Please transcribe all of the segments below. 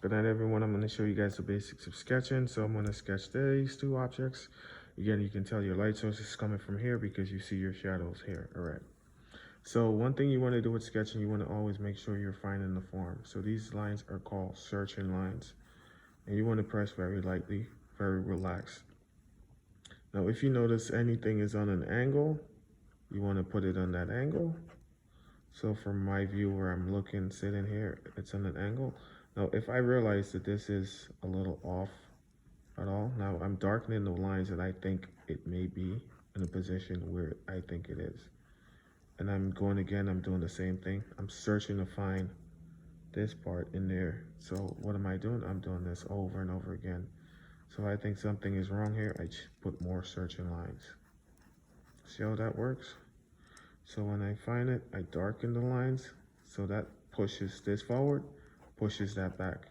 Good night, everyone. I'm going to show you guys the basics of sketching. So I'm going to sketch these two objects. Again, you can tell your light source is coming from here because you see your shadows here. All right. So one thing you want to do with sketching, you want to always make sure you're finding the form. So these lines are called searching lines. And you want to press very lightly, very relaxed. Now, if you notice anything is on an angle, you want to put it on that angle. So from my view where I'm looking, sitting here, it's on an angle. Now, if I realize that this is a little off at all, now I'm darkening the lines that I think it may be in a position where I think it is. And I'm going again, I'm doing the same thing. I'm searching to find this part in there. So what am I doing? I'm doing this over and over again. So I think something is wrong here, I just put more searching lines. See how that works? So when I find it, I darken the lines, so that pushes this forward, pushes that back.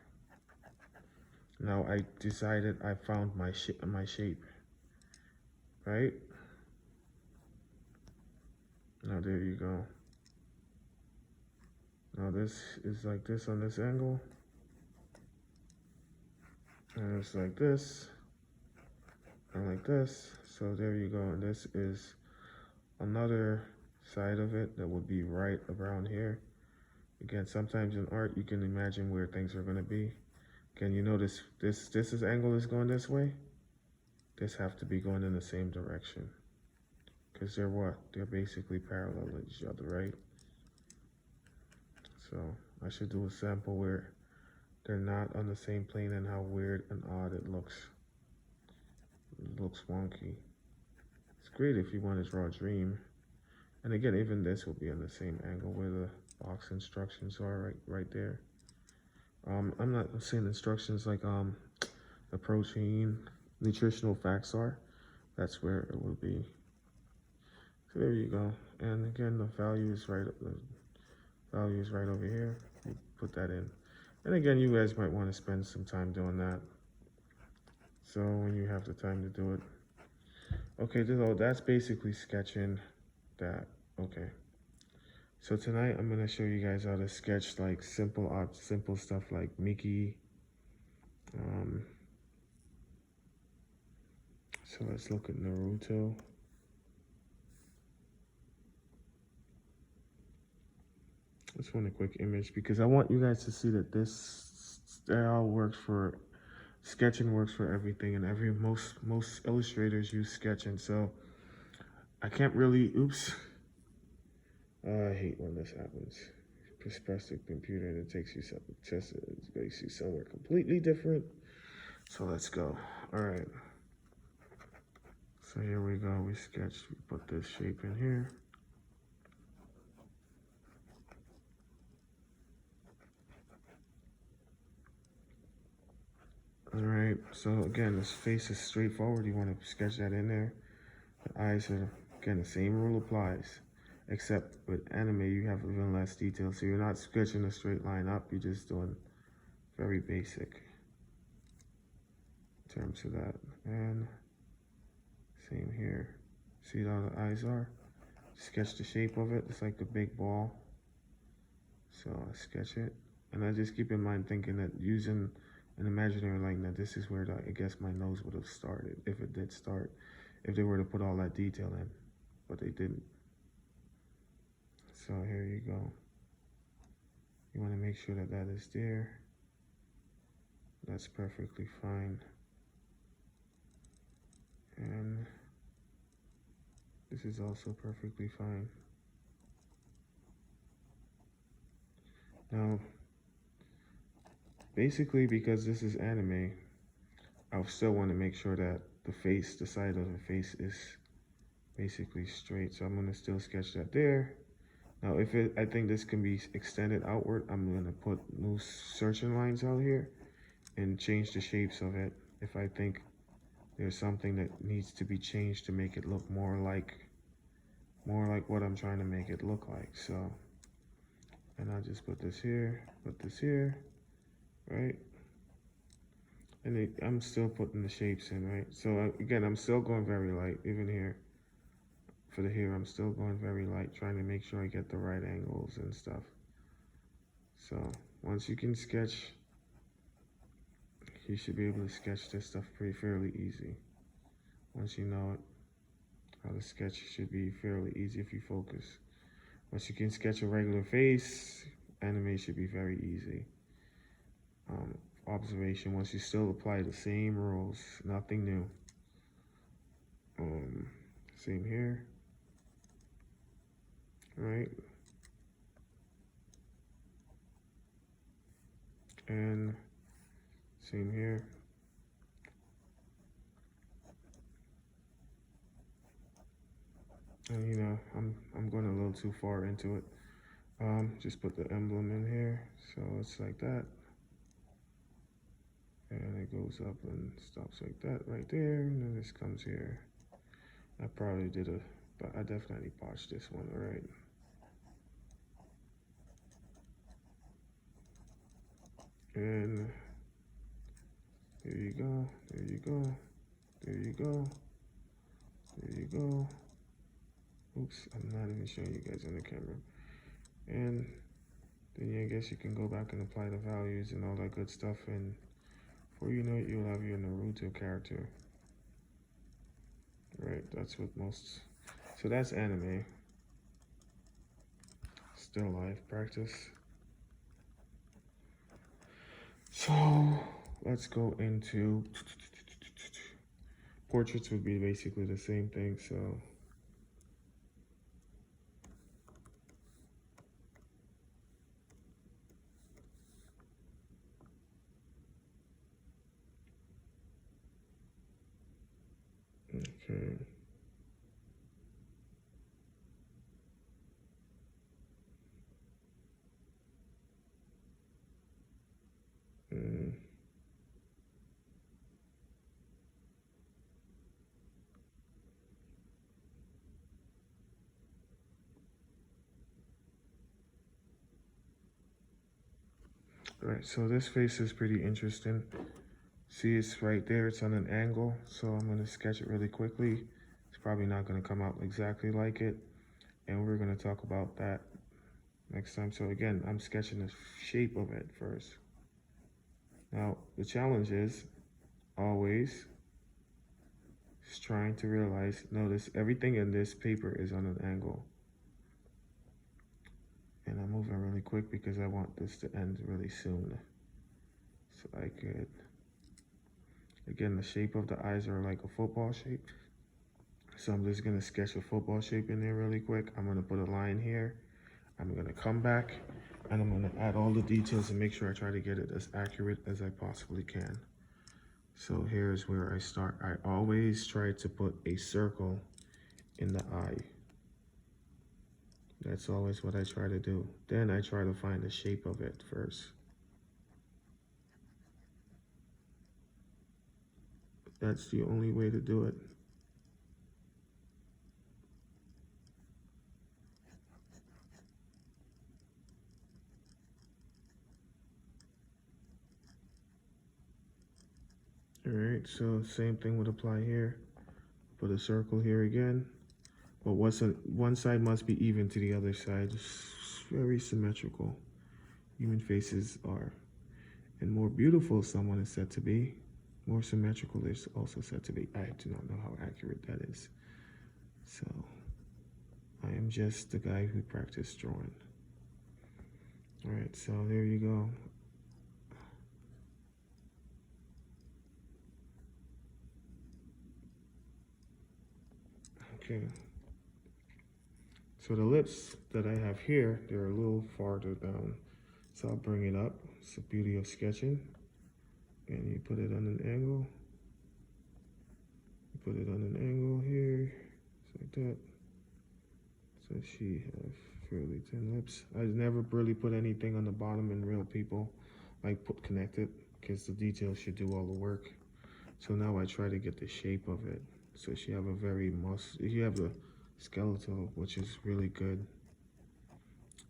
Now I decided I found my shape, right? Now there you go. Now this is like this on this angle, and it's like this, and like this. So there you go, and this is another side of it that would be right around here. Again, sometimes in art you can imagine where things are going to be. Again, you notice this angle is going this way. This have to be going in the same direction because they're what? They're basically parallel to each other, right? So I should do a sample where they're not on the same plane and how weird and odd it looks. It looks wonky. It's great if you want to draw a dream. And again, even this will be on the same angle where the box instructions are right there. I'm not saying instructions like the protein nutritional facts are. That's where it will be. So there you go. And again, the value is right over here. You put that in. And again, you guys might want to spend some time doing that. So when you have the time to do it. Okay, so that's basically sketching that. Okay. So tonight I'm gonna show you guys how to sketch like simple stuff like Mickey. So let's look at Naruto. Just want a quick image because I want you guys to see that this style works for sketching, works for everything, and most illustrators use sketching. So I can't really. Oops. I hate when this happens. Press the computer and it takes you somewhere completely different. So let's go. All right. So here we go. We sketched. We put this shape in here. All right. So again, this face is straightforward. You want to sketch that in there. The eyes are, again, the same rule applies. Except with anime, you have even less detail. So you're not sketching a straight line up. You're just doing very basic in terms of that. And same here. See how the eyes are? Sketch the shape of it. It's like the big ball. So I sketch it. And I just keep in mind thinking that using an imaginary line, that this is where I guess my nose would have started, if it did start, if they were to put all that detail in, but they didn't. So here you go. You want to make sure that that is there. That's perfectly fine. And this is also perfectly fine. Now, basically because this is anime, I still want to make sure that the face, the side of the face is basically straight. So I'm going to still sketch that there. Now, I think this can be extended outward, I'm going to put loose searching lines out here and change the shapes of it if I think there's something that needs to be changed to make it look more like what I'm trying to make it look like. So, and I'll just put this here, right? And I'm still putting the shapes in, right? So again, I'm still going very light, even here. For the hair, I'm still going very light, trying to make sure I get the right angles and stuff. So once you can sketch you should be able to sketch this stuff fairly easy. Once you know it, how to sketch should be fairly easy if you focus. Once you can sketch a regular face, anime should be very easy. Observation, once you still apply the same rules, nothing new. Same here, right? And same here. And you know, I'm going a little too far into it. Just put the emblem in here, so it's like that. And it goes up and stops like that right there, and then this comes here. I probably but I definitely botched this one, all right? And there you go, there you go, there you go, there you go. Oops, I'm not even showing you guys on the camera. And then yeah, I guess you can go back and apply the values and all that good stuff, and before you know it, you'll have your Naruto character. Right, that's what most, so that's anime. Still life practice. So let's go into portraits. Would be basically the same thing, so okay. All right, so this face is pretty interesting. See, it's right there, it's on an angle, so I'm gonna sketch it really quickly. It's probably not gonna come out exactly like it, and we're gonna talk about that next time. So again, I'm sketching the shape of it first. Now, the challenge is always just trying to realize, notice everything in this paper is on an angle. And I'm moving really quick because I want this to end really soon. So I could, again, the shape of the eyes are like a football shape. So I'm just gonna sketch a football shape in there really quick. I'm gonna put a line here. I'm gonna come back and I'm gonna add all the details and make sure I try to get it as accurate as I possibly can. So here's where I start. I always try to put a circle in the eye. That's always what I try to do. Then I try to find the shape of it first. That's the only way to do it. All right, so same thing would apply here. Put a circle here again. But one side must be even to the other side. It's very symmetrical. Human faces are. And more beautiful someone is said to be, more symmetrical is also said to be. I do not know how accurate that is. So I am just the guy who practiced drawing. All right, so there you go. Okay. So the lips that I have here, they're a little farther down. So I'll bring it up. It's the beauty of sketching. And you put it on an angle. You put it on an angle here. Just like that. So she has fairly thin lips. I never really put anything on the bottom in real people. Like connect it, because the details should do all the work. So now I try to get the shape of it. So she have a very you have the skeletal, which is really good.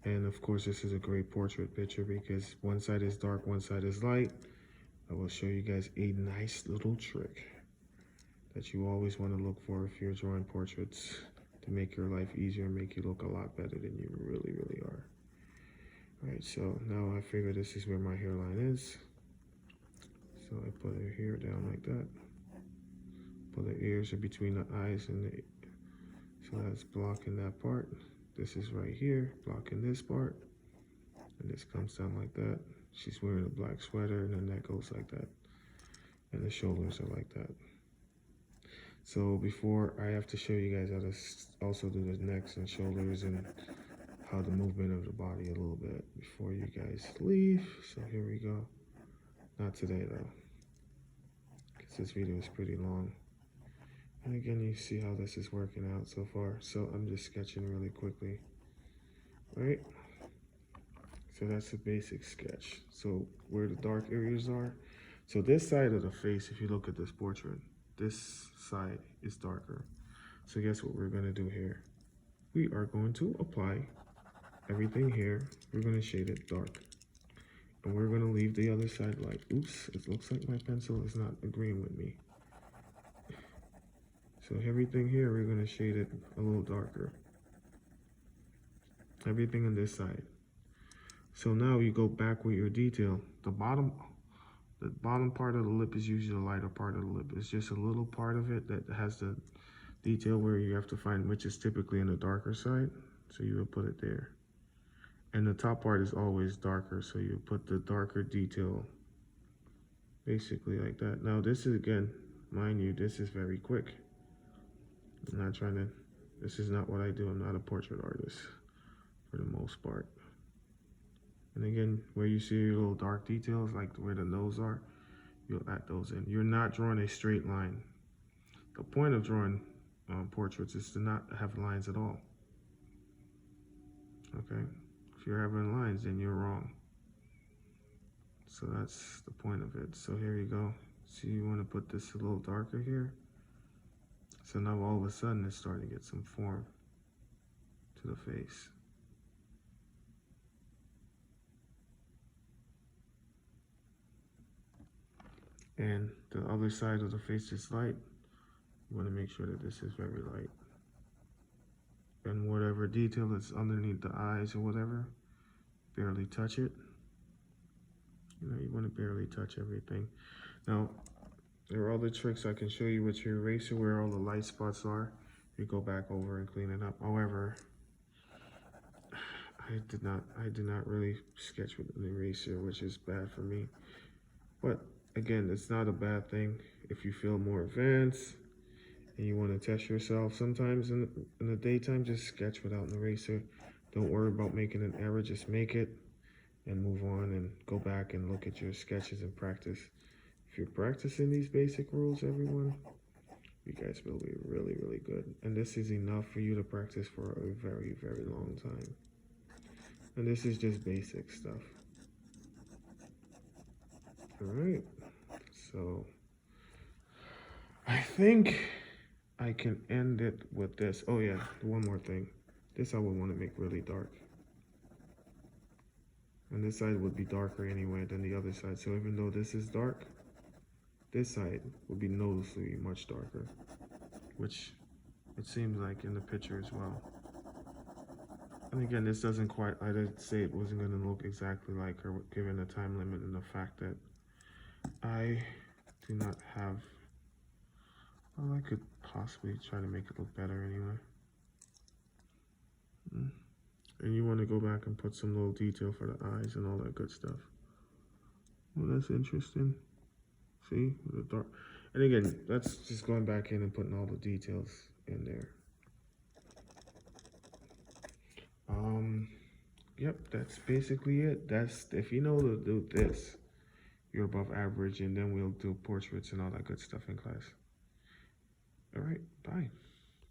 And of course, this is a great portrait picture because one side is dark, one side is light. I will show you guys a nice little trick that you always want to look for if you're drawing portraits to make your life easier and make you look a lot better than you really, really are. All right, so now I figure this is where my hairline is. So I put her hair down like that. Put the ears are between the eyes and the, so that's blocking that part. This is right here, blocking this part. And this comes down like that. She's wearing a black sweater, and then that goes like that. And the shoulders are like that. So before, I have to show you guys how to also do the necks and shoulders and how the movement of the body a little bit before you guys leave. So here we go. Not today though, because this video is pretty long. And again, you see how this is working out so far. So I'm just sketching really quickly, right? So that's a basic sketch. So where the dark areas are. So this side of the face, if you look at this portrait, this side is darker. So guess what we're gonna do here? We are going to apply everything here. We're gonna shade it dark. And we're gonna leave the other side light. Oops, it looks like my pencil is not agreeing with me. So everything here, we're gonna shade it a little darker. Everything on this side. So now you go back with your detail. The bottom part of the lip is usually the lighter part of the lip. It's just a little part of it that has the detail where you have to find, which is typically in the darker side. So you would put it there. And the top part is always darker, so you put the darker detail basically like that. Now this is, again, mind you, this is very quick. I'm not trying to, this is not what I do. I'm not a portrait artist for the most part. And again, where you see your little dark details, like where the nose are, you'll add those in. You're not drawing a straight line. The point of drawing portraits is to not have lines at all. Okay? If you're having lines, then you're wrong. So that's the point of it. So here you go. See, you want to put this a little darker here. So now all of a sudden it's starting to get some form to the face. And the other side of the face is light. You want to make sure that this is very light. And whatever detail that's underneath the eyes or whatever, barely touch it. You know, you want to barely touch everything. Now, there are other tricks I can show you with your eraser where all the light spots are. You go back over and clean it up. However, I did not really sketch with an eraser, which is bad for me. But again, it's not a bad thing if you feel more advanced and you want to test yourself. Sometimes in the daytime, just sketch without an eraser. Don't worry about making an error, just make it and move on and go back and look at your sketches and practice. If you're practicing these basic rules, everyone, you guys will be really, really good. And this is enough for you to practice for a very, very long time. And this is just basic stuff. All right, so I think I can end it with this. Oh yeah, one more thing. This I would want to make really dark. And this side would be darker anyway than the other side. So even though this is dark, this side would be noticeably much darker, which it seems like in the picture as well. And again, this doesn't quite, I did say it wasn't going to look exactly like her given the time limit and the fact that I do not have, well, I could possibly try to make it look better anyway. And you want to go back and put some little detail for the eyes and all that good stuff. Well, that's interesting. See, the dark. And again, that's just going back in and putting all the details in there. Yep, that's basically it. That's, if you know to do this, you're above average, and then we'll do portraits and all that good stuff in class. All right, bye.